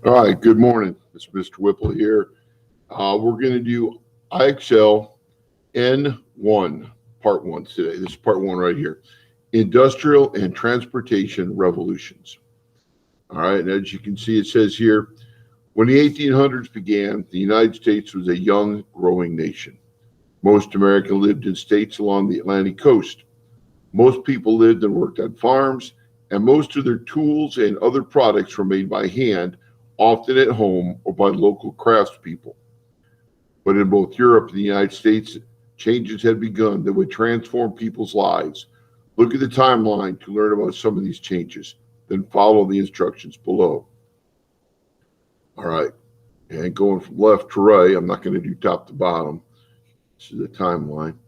All right, good morning. It's Mr. Whipple here. We're going to do IXL N1, part one today. This is part one right here. Industrial and Transportation Revolutions. All right, and as you can see, it says here, when the 1800s began, the United States was a young, growing nation. Most Americans lived in states along the Atlantic coast. Most people lived and worked on farms, and most of their tools and other products were made by hand, often at home or by local craftspeople. But in both Europe and the United States, changes had begun that would transform people's lives. Look at the timeline to learn about some of these changes, then follow the instructions below. All right, and going from left to right, I'm not going to do top to bottom. This is the timeline.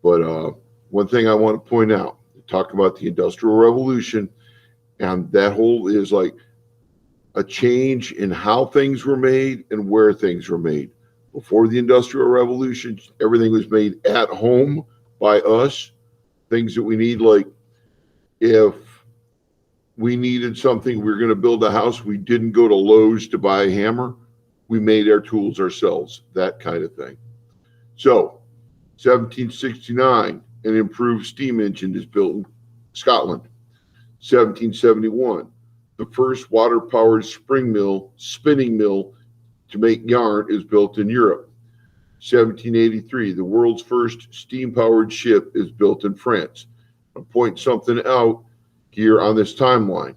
But one thing I want to point out, talk about the Industrial Revolution, and that whole is like a change in how things were made and where things were made. Before the Industrial Revolution, everything was made at home by us. Things that we need, like if we needed something, we were going to build a house, we didn't go to Lowe's to buy a hammer. We made our tools ourselves, that kind of thing. So, 1769, an improved steam engine is built in Scotland. 1771, the first water-powered spinning mill to make yarn is built in Europe. 1783, the world's first steam-powered ship is built in France. I'll point something out here on this timeline.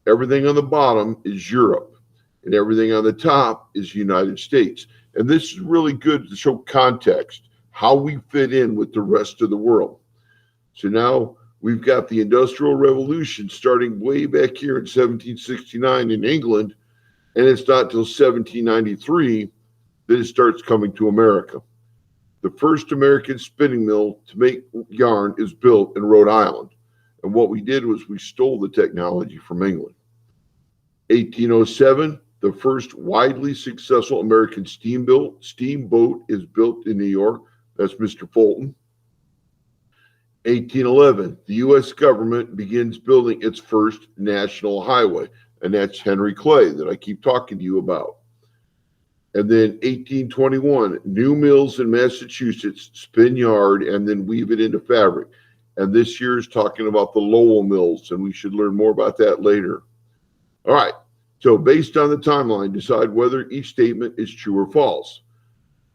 Everything on the bottom is Europe, and everything on the top is United States. And this is really good to show context, how we fit in with the rest of the world. So now we've got the Industrial Revolution starting way back here in 1769 in England, and it's not till 1793 that it starts coming to America. The first American spinning mill to make yarn is built in Rhode Island. And what we did was we stole the technology from England. 1807, the first widely successful American steamboat is built in New York. That's Mr. Fulton. 1811, the U.S. government begins building its first national highway, and that's Henry Clay that I keep talking to you about. And then 1821, new mills in Massachusetts spin yarn and then weave it into fabric. And this year is talking about the Lowell mills, and we should learn more about that later. All right, so based on the timeline, decide whether each statement is true or false.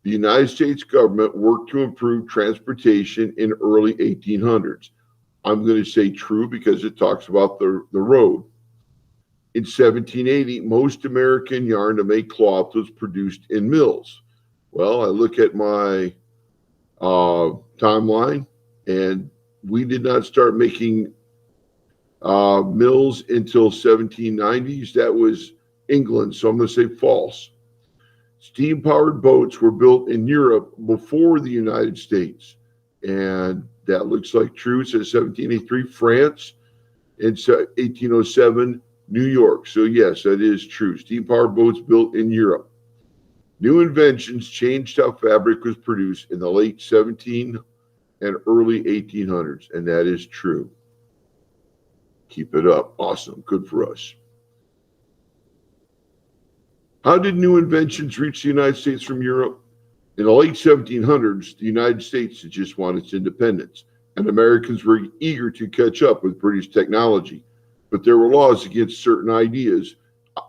The United States government worked to improve transportation in early 1800s. I'm going to say true because it talks about the road. In 1780, most American yarn to make cloth was produced in mills. Well, I look at my timeline, and we did not start making mills until 1790s. That was England, so I'm going to say false. Steam-powered boats were built in Europe before the United States, and that looks like true. It says 1783, France, and 1807, New York. So yes, that is true. Steam-powered boats built in Europe. New inventions changed how fabric was produced in the late 17 and early 1800s, and that is true. Keep it up. Awesome. Good for us. How did new inventions reach the United States from Europe? In the late 1700s, the United States had just won its independence, and Americans were eager to catch up with British technology. But there were laws against certain ideas,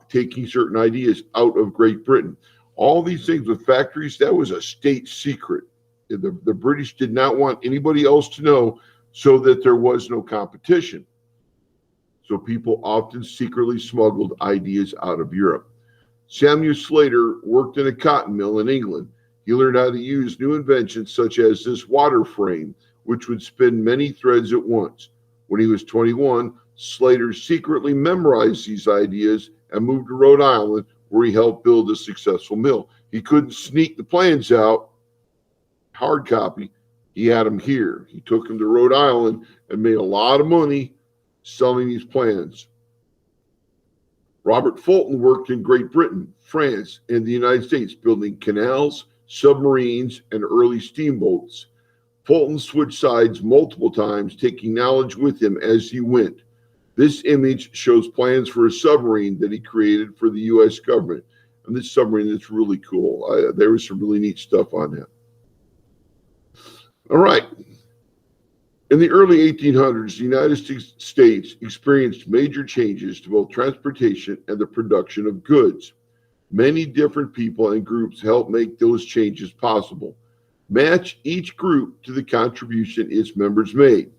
taking certain ideas out of Great Britain. All these things with factories, that was a state secret. The British did not want anybody else to know, so that there was no competition. So people often secretly smuggled ideas out of Europe. Samuel Slater worked in a cotton mill in England. He learned how to use new inventions such as this water frame, which would spin many threads at once. When he was 21, Slater secretly memorized these ideas and moved to Rhode Island, where he helped build a successful mill. He couldn't sneak the plans out, hard copy. He had them here. He took them to Rhode Island and made a lot of money selling these plans. Robert Fulton worked in Great Britain, France, and the United States, building canals, submarines, and early steamboats. Fulton switched sides multiple times, taking knowledge with him as he went. This image shows plans for a submarine that he created for the U.S. government. And this submarine is really cool. There was some really neat stuff on that. All right. In the early 1800s, the United States experienced major changes to both transportation and the production of goods. Many different people and groups helped make those changes possible. Match each group to the contribution its members made.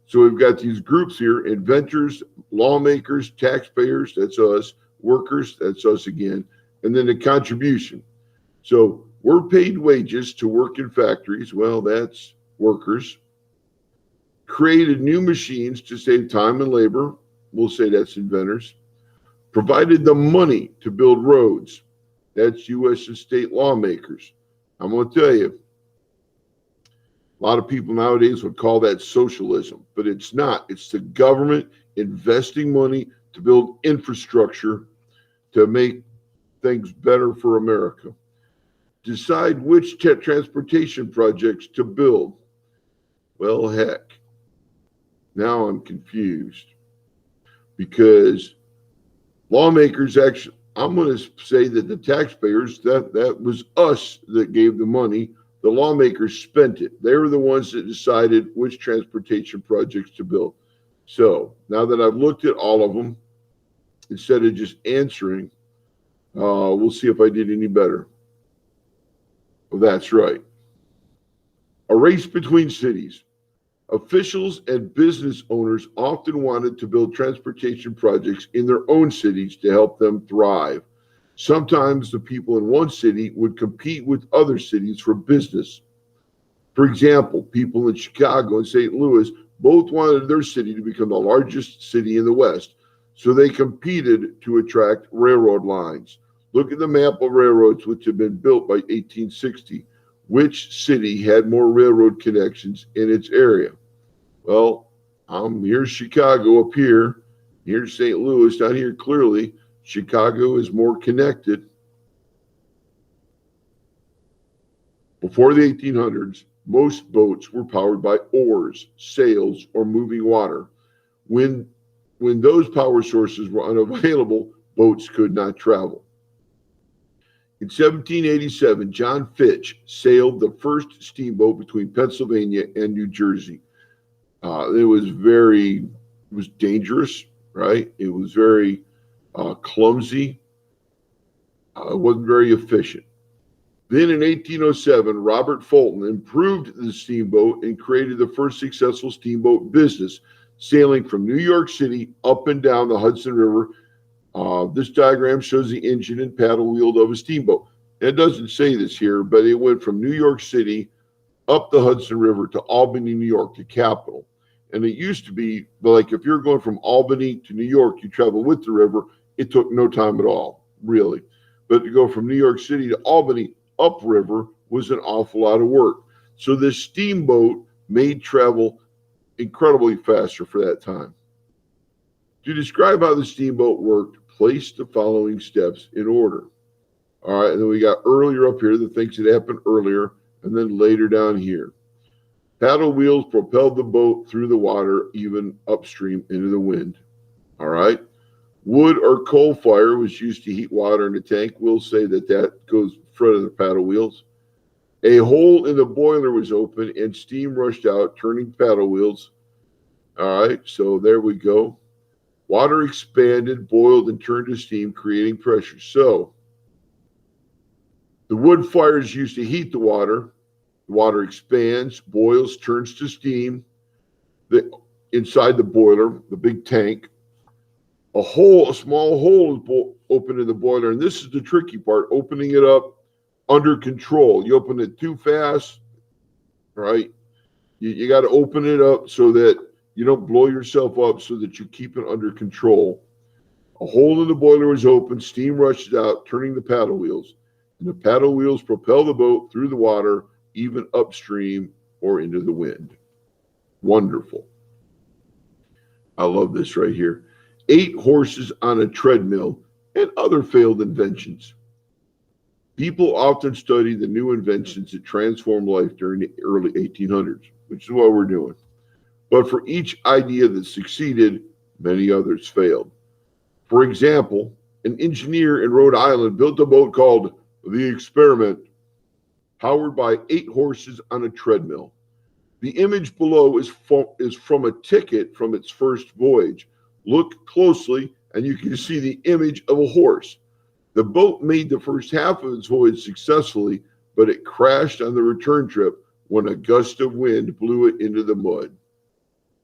So we've got these groups here: inventors, lawmakers, taxpayers, that's us, workers, that's us again, and then the contribution. So we're paid wages to work in factories. Well, that's workers. Created new machines to save time and labor. We'll say that's inventors. Provided the money to build roads. That's U.S. and state lawmakers. I'm going to tell you, a lot of people nowadays would call that socialism, but it's not. It's the government investing money to build infrastructure to make things better for America. Decide which transportation projects to build. Well, heck, now I'm confused because lawmakers actually, I'm going to say that the taxpayers, that was us that gave the money. The lawmakers spent it. They were the ones that decided which transportation projects to build. So now that I've looked at all of them, instead of just answering, we'll see if I did any better. Well, that's right. A race between cities. Officials and business owners often wanted to build transportation projects in their own cities to help them thrive. Sometimes the people in one city would compete with other cities for business. For example, people in Chicago and St. Louis both wanted their city to become the largest city in the West, so they competed to attract railroad lines. Look at the map of railroads which had been built by 1860. Which city had more railroad connections in its area? Well, here's Chicago up here. Here's St. Louis down here clearly. Chicago is more connected. Before the 1800s, most boats were powered by oars, sails, or moving water. When those power sources were unavailable, boats could not travel. In 1787, John Fitch sailed the first steamboat between Pennsylvania and New Jersey. It was dangerous, right? It was very clumsy. It wasn't very efficient. Then in 1807, Robert Fulton improved the steamboat and created the first successful steamboat business, sailing from New York City up and down the Hudson River. This diagram shows the engine and paddle wheel of a steamboat. It doesn't say this here, but it went from New York City up the Hudson River to Albany, New York, the capital. And it used to be like if you're going from Albany to New York, you travel with the river. It took no time at all, really. But to go from New York City to Albany upriver was an awful lot of work. So this steamboat made travel incredibly faster for that time. To describe how the steamboat worked, place the following steps in order. All right, and then we got earlier up here, the things that happened earlier, and then later down here. Paddle wheels propelled the boat through the water, even upstream into the wind. All right. Wood or coal fire was used to heat water in the tank. We'll say that goes in front of the paddle wheels. A hole in the boiler was open and steam rushed out, turning paddle wheels. All right, so there we go. Water expanded, boiled, and turned to steam, creating pressure. So the wood fire is used to heat the water. The water expands, boils, turns to steam. Inside the boiler, the big tank, a small hole is opened in the boiler, and this is the tricky part, opening it up under control. You open it too fast, right? You got to open it up so that you don't blow yourself up, so that you keep it under control. A hole in the boiler was open, steam rushes out, turning the paddle wheels. And the paddle wheels propel the boat through the water, even upstream or into the wind. Wonderful. I love this right here. 8 horses on a treadmill and other failed inventions. People often study the new inventions that transform life during the early 1800s, which is what we're doing. But for each idea that succeeded, Many others failed. For example, an engineer in Rhode Island built a boat called the Experiment, powered by 8 horses on a treadmill. The image below is from a ticket from its first voyage. Look closely and you can see the image of a horse. The boat made the first half of its voyage successfully, but it crashed on the return trip when a gust of wind blew it into the mud.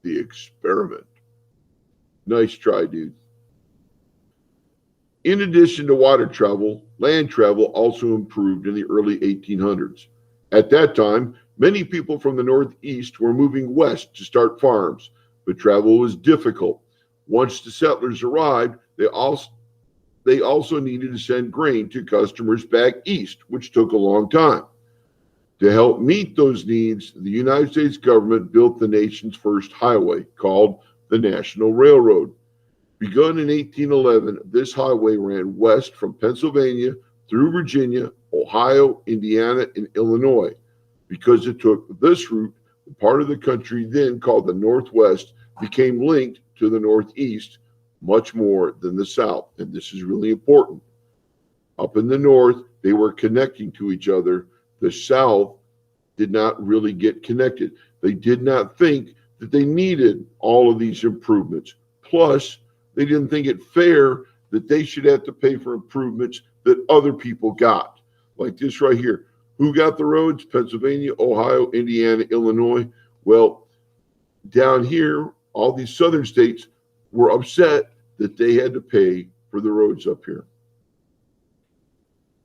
The Experiment. Nice try, dude. In addition to water travel, land travel also improved in the early 1800s. At that time, many people from the Northeast were moving west to start farms, but travel was difficult. Once the settlers arrived, they also needed to send grain to customers back east, which took a long time. To help meet those needs, the United States government built the nation's first highway, called the National Railroad. Begun in 1811, this highway ran west from Pennsylvania through Virginia, Ohio, Indiana, and Illinois. Because it took this route, the part of the country then called the Northwest became linked to the Northeast much more than the South. And this is really important. Up in the North, they were connecting to each other. The South did not really get connected. They did not think that they needed all of these improvements. Plus, they didn't think it fair that they should have to pay for improvements that other people got. Like this right here. Who got the roads? Pennsylvania, Ohio, Indiana, Illinois. Well, down here, all these southern states were upset that they had to pay for the roads up here.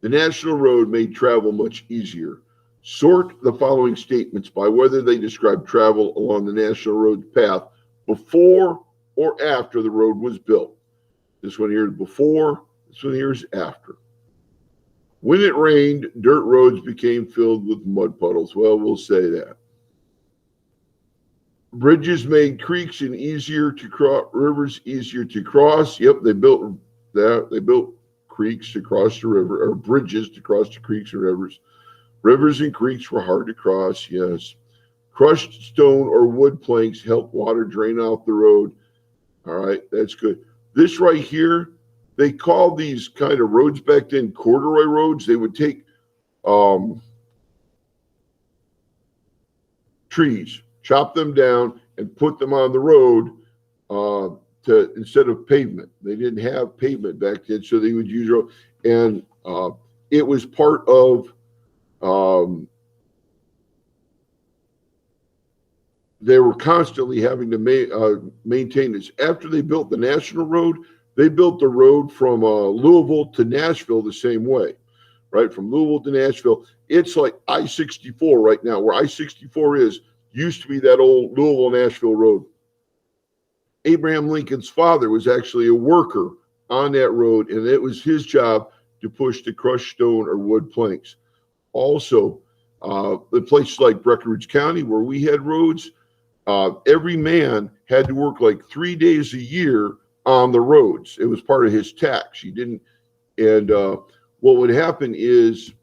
The National Road made travel much easier. Sort the following statements by whether they describe travel along the National Road path before or after the road was built. This one here is before, this one here is after. When it rained, dirt roads became filled with mud puddles. Well, we'll say that. Bridges made creeks and easier to cross, rivers easier to cross. Yep, they built that. They built creeks to cross the river, or bridges to cross the creeks and rivers. Rivers and creeks were hard to cross, yes. Crushed stone or wood planks helped water drain off the road. All right, that's good. This right here, they called these kind of roads back then corduroy roads. They would take trees, chop them down, and put them on the road to instead of pavement. They didn't have pavement back then, so they would use road. And it was part of they were constantly having to maintain this. After they built the National Road, they built the road from Louisville to Nashville the same way, right? From Louisville to Nashville. It's like I-64 right now. Where I-64 is, used to be that old Louisville-Nashville road. Abraham Lincoln's father was actually a worker on that road, and it was his job to push the crushed stone or wood planks. Also, the places like Breckinridge County, where we had roads, every man had to work like 3 days a year on the roads. It was part of his tax. He didn't, and what would happen is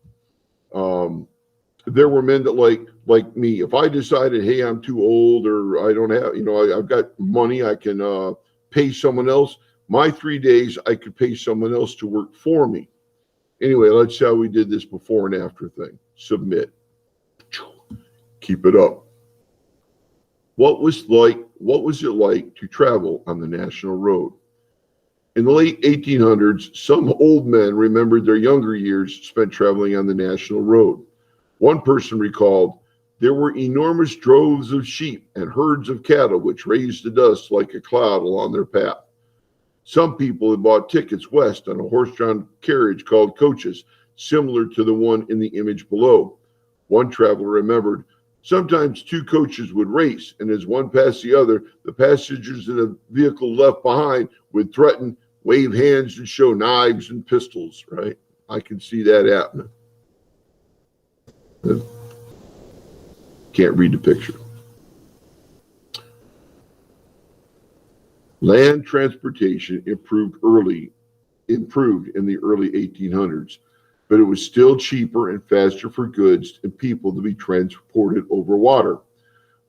there were men that like me. If I decided, hey, I'm too old, or I don't have, I've got money, I can pay someone else. My 3 days, I could pay someone else to work for me. Anyway, let's see how we did this before and after thing. Submit. Keep it up. What was it like to travel on the National Road? In the late 1800s, some old men remembered their younger years spent traveling on the National Road. One person recalled, there were enormous droves of sheep and herds of cattle which raised the dust like a cloud along their path. Some people had bought tickets west on a horse-drawn carriage called coaches, similar to the one in the image below. One traveler remembered, sometimes two coaches would race, and as one passed the other, the passengers in the vehicle left behind would threaten, wave hands, and show knives and pistols, right? I can see that happening. Can't read the picture. Land transportation improved in the early 1800s, but it was still cheaper and faster for goods and people to be transported over water.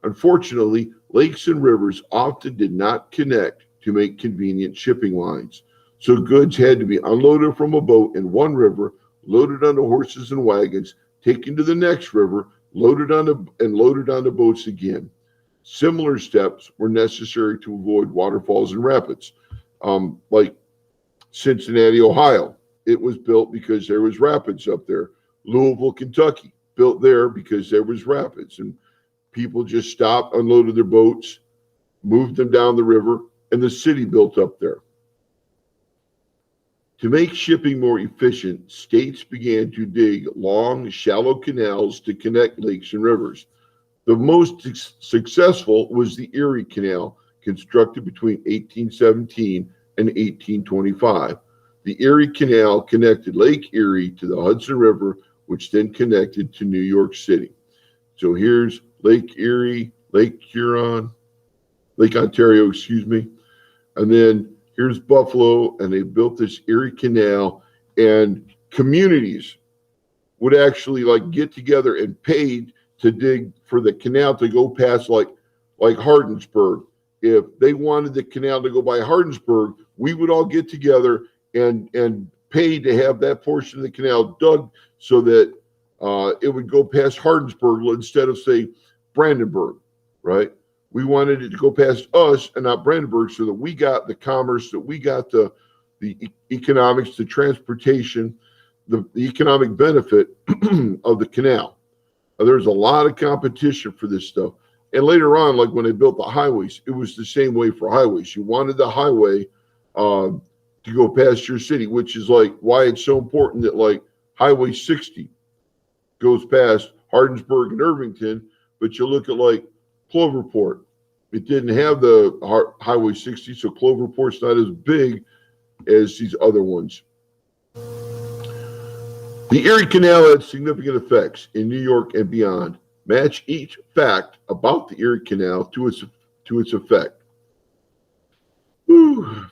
Unfortunately, lakes and rivers often did not connect to make convenient shipping lines. So goods had to be unloaded from a boat in one river, loaded onto horses and wagons, taken to the next river, loaded onto boats again. Similar steps were necessary to avoid waterfalls and rapids. Like Cincinnati, Ohio, it was built because there was rapids up there. Louisville, Kentucky, built there because there was rapids. And people just stopped, unloaded their boats, moved them down the river, and the city built up there. To make shipping more efficient, states began to dig long, shallow canals to connect lakes and rivers. The most successful was the Erie Canal, constructed between 1817 and 1825. The Erie Canal connected Lake Erie to the Hudson River, which then connected to New York City. So here's Lake Erie, Lake Huron, Lake Ontario, excuse me. And then here's Buffalo, and they built this Erie Canal, and communities would actually like get together and paid to dig for the canal to go past like Hardinsburg. If they wanted the canal to go by Hardinsburg, we would all get together and pay to have that portion of the canal dug so that it would go past Hardinsburg instead of, say, Brandenburg, right? We wanted it to go past us and not Brandenburg so that we got the commerce, that we got the economics, the transportation, the economic benefit of the canal. There's a lot of competition for this stuff. And later on, like when they built the highways, it was the same way for highways. You wanted the highway to go past your city, which is like why it's so important that like Highway 60 goes past Hardinsburg and Irvington, but you look at like Cloverport. It didn't have the Highway 60, so Cloverport's not as big as these other ones. The Erie Canal had significant effects in New York and beyond. Match each fact about the Erie Canal to its effect.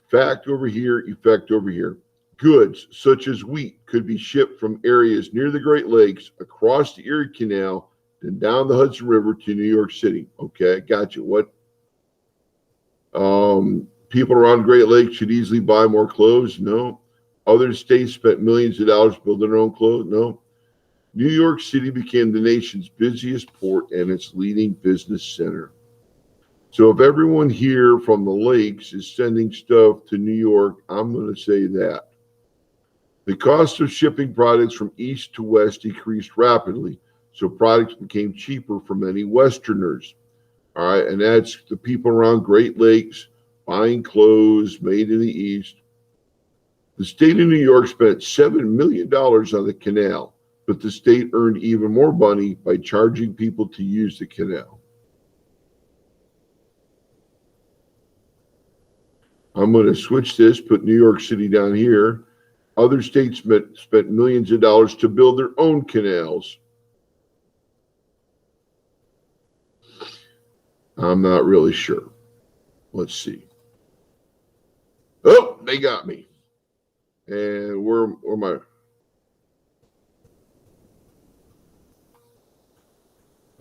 Fact over here, effect over here. Goods such as wheat could be shipped from areas near the Great Lakes across the Erie Canal and down the Hudson River to New York City. Okay, got you. What? People around Great Lakes should easily buy more clothes? No. Other states spent millions of dollars building their own clothes? No. New York City became the nation's busiest port and its leading business center. So if everyone here from the lakes is sending stuff to New York, I'm going to say that. The cost of shipping products from east to west decreased rapidly, so products became cheaper for many Westerners. All right, and that's the people around Great Lakes buying clothes made in the east. The state of New York spent $7 million on the canal, but the state earned even more money by charging people to use the canal. I'm going to switch this, put New York City down here. Other states spent millions of dollars to build their own canals. I'm not really sure. Let's see. Oh, they got me. And where am I?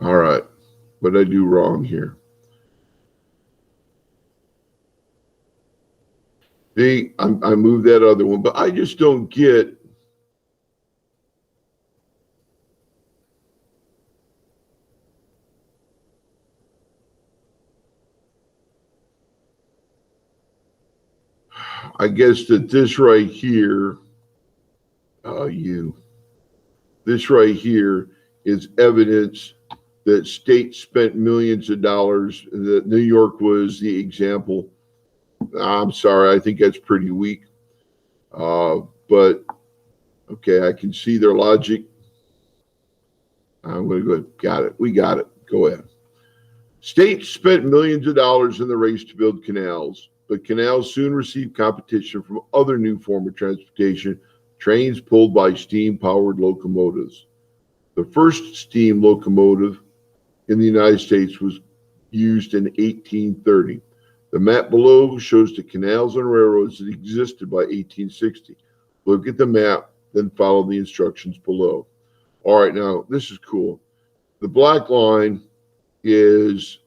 All right. What did I do wrong here? I moved that other one, but I just don't get. I guess that this right here, this right here is evidence that states spent millions of dollars, that New York was the example. I'm sorry, I think that's pretty weak. But okay, I can see their logic. I'm going to go ahead. Got it. We got it. Go ahead. States spent millions of dollars in the race to build canals, but canals soon received competition from other new forms of transportation, trains pulled by steam-powered locomotives. The first steam locomotive in the United States was used in 1830. The map below shows the canals and railroads that existed by 1860. Look at the map, then follow the instructions below. All right, now this is cool. The black line is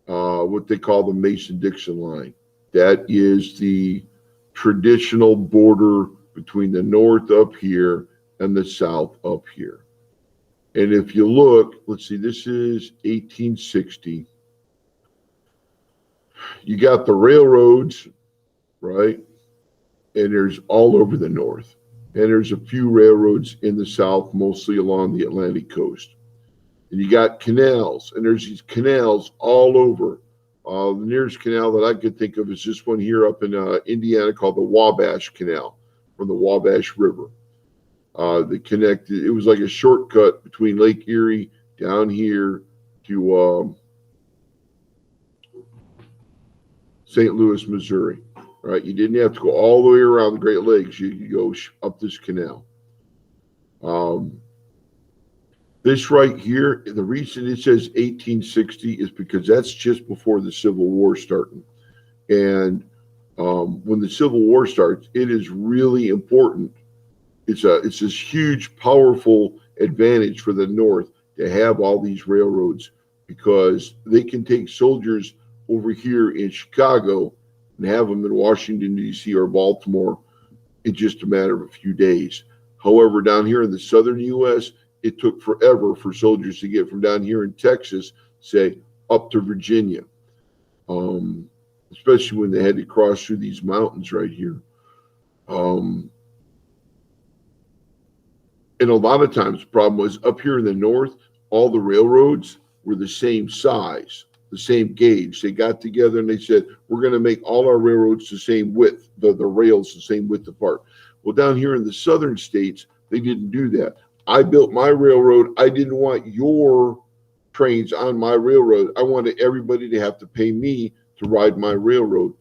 what they call the Mason-Dixon line. That is the traditional border between the north up here and the south up here. And if you look, let's see, this is 1860. You got the railroads, right? And there's all over the north. And there's a few railroads in the south, mostly along the Atlantic coast. And you got canals, and there's these canals all over. The nearest canal that I could think of is this one here up in Indiana called the Wabash Canal from the Wabash River. That connected, it was like a shortcut between Lake Erie down here to St. Louis, Missouri. Right? You didn't have to go all the way around the Great Lakes. You could go up this canal. This right here, the reason it says 1860 is because that's just before the Civil War started. And when the Civil War starts, it is really important. It's this huge, powerful advantage for the North to have all these railroads because they can take soldiers over here in Chicago and have them in Washington, D.C. or Baltimore in just a matter of a few days. However, down here in the southern U.S., it took forever for soldiers to get from down here in Texas, say, up to Virginia, especially when they had to cross through these mountains right here. And a lot of times the problem was up here in the north, all the railroads were the same size, the same gauge. They got together and they said, we're going to make all our railroads the same width, the rails the same width apart. Well, down here in the southern states, they didn't do that. I built my railroad. I didn't want your trains on my railroad. I wanted everybody to have to pay me to ride my railroad.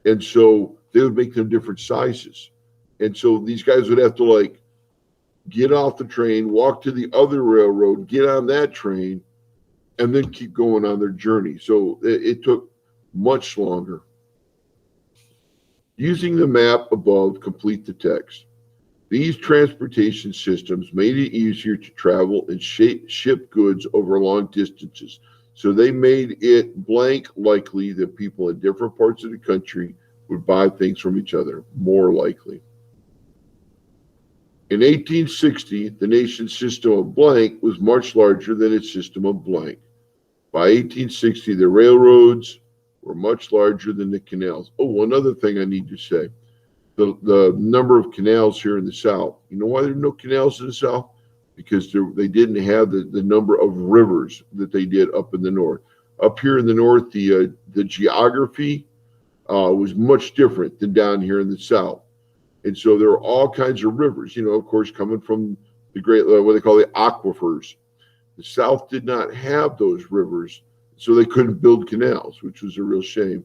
And so they would make them different sizes. And so these guys would have to like get off the train, walk to the other railroad, get on that train, and then keep going on their journey. So it took much longer. Using the map above, complete the text. These transportation systems made it easier to travel and ship goods over long distances. So they made it blank likely that people in different parts of the country would buy things from each other, more likely. In 1860, the nation's system of blank was much larger than its system of blank. By 1860, the railroads were much larger than the canals. Oh, one other thing I need to say. The number of canals here in the South. You know why there are no canals in the South? Because they didn't have the number of rivers that they did up in the North. Up here in the North, the geography was much different than down here in the South. And so there are all kinds of rivers, you know, of course, coming from the great, what they call the aquifers. The South did not have those rivers, so they couldn't build canals, which was a real shame.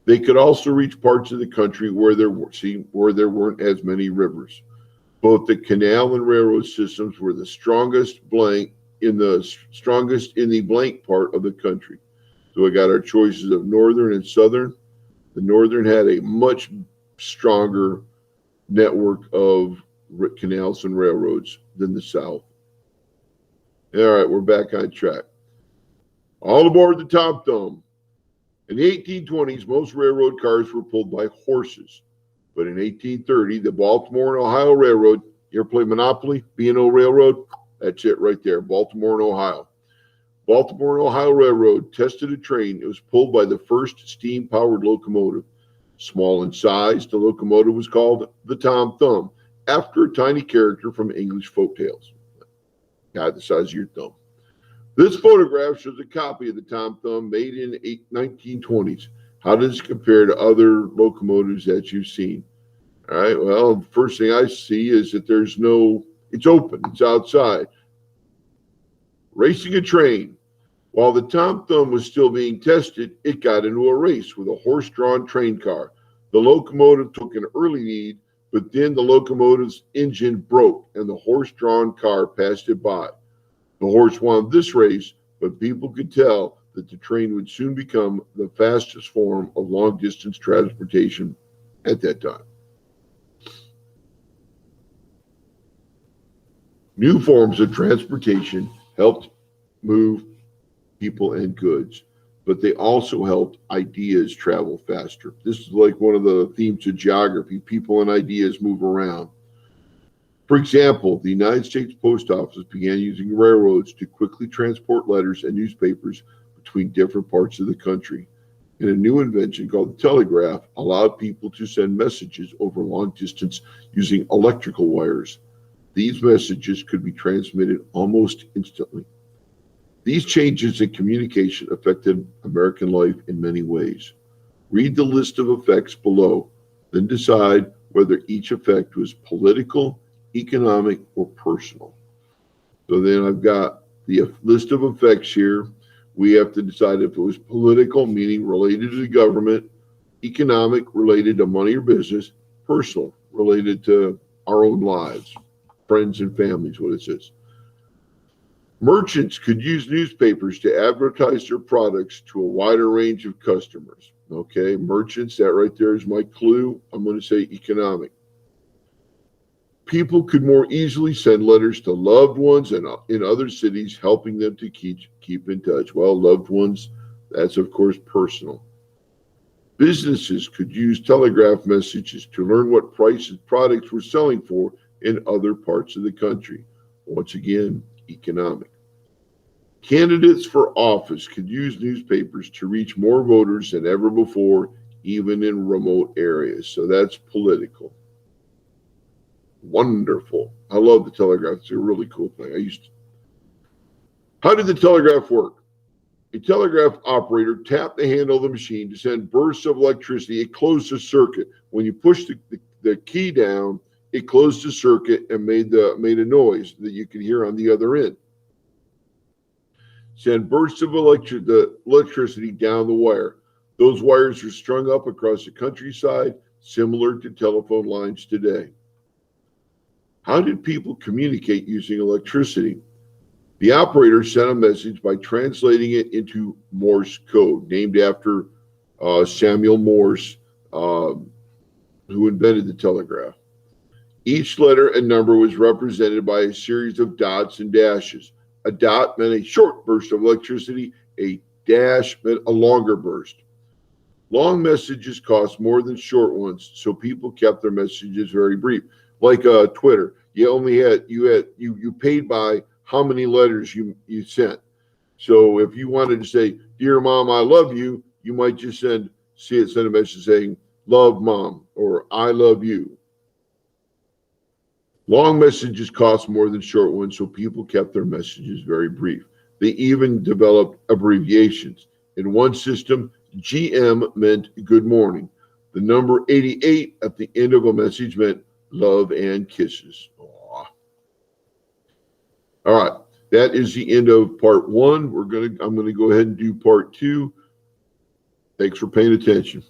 They could also reach parts of the country where there weren't as many rivers. Both the canal and railroad systems were the strongest in the blank part of the country. So we got our choices of northern and southern. The northern had a much stronger network of canals and railroads than the South. All right, we're back on track. All aboard the Tom Thumb. In the 1820s, most railroad cars were pulled by horses. But in 1830, the Baltimore and Ohio Railroad, you ever play Monopoly, B&O Railroad? That's it right there, Baltimore and Ohio. Baltimore and Ohio Railroad tested a train. It was pulled by the first steam-powered locomotive. Small in size, the locomotive was called the Tom Thumb, after a tiny character from English folktales. Guy the size of your thumb. This photograph shows a copy of the Tom Thumb made in the 1920s. How does it compare to other locomotives that you've seen? All right, well, the first thing I see is that it's open, it's outside. Racing a train. While the Tom Thumb was still being tested, it got into a race with a horse-drawn train car. The locomotive took an early lead, but then the locomotive's engine broke and the horse-drawn car passed it by. The horse won this race, but people could tell that the train would soon become the fastest form of long-distance transportation at that time. New forms of transportation helped move people and goods. but they also helped ideas travel faster. This is like one of the themes of geography. People and ideas move around. For example, the United States Post Office began using railroads to quickly transport letters and newspapers between different parts of the country. And a new invention called the telegraph allowed people to send messages over long distance using electrical wires. These messages could be transmitted almost instantly. These changes in communication affected American life in many ways. Read the list of effects below, then decide whether each effect was political, economic, or personal. So then I've got the list of effects here. We have to decide if it was political, meaning related to the government, economic, related to money or business, personal, related to our own lives, friends and families, what it says. Merchants could use newspapers to advertise their products to a wider range of customers. Okay, merchants, that right there is my clue. I'm going to say economic. People could more easily send letters to loved ones and in other cities, helping them to keep in touch. Well, loved ones, that's of course personal. Businesses could use telegraph messages to learn what prices products were selling for in other parts of the country. Once again, economic. Candidates for office could use newspapers to reach more voters than ever before, even in remote areas. So that's political. Wonderful. I love the telegraph. It's a really cool thing. How did the telegraph work? A telegraph operator tapped the handle of the machine to send bursts of electricity. It closed the circuit. When you push the key down, it closed the circuit and made a noise that you could hear on the other end. Send bursts of electricity down the wire. Those wires are strung up across the countryside, similar to telephone lines today. How did people communicate using electricity? The operator sent a message by translating it into Morse code, named after Samuel Morse, who invented the telegraph. Each letter and number was represented by a series of dots and dashes. A dot meant a short burst of electricity. A dash meant a longer burst. Long messages cost more than short ones, so people kept their messages very brief. Like Twitter, you paid by how many letters you sent. So if you wanted to say, "Dear Mom, I love you," you might just send a message saying, "Love Mom," or "I love you." Long messages cost more than short ones, so people kept their messages very brief. They even developed abbreviations. In one system, GM meant good morning. The number 88 at the end of a message meant love and kisses. Aww. All right, that is the end of part one. I'm gonna go ahead and do part two. Thanks for paying attention.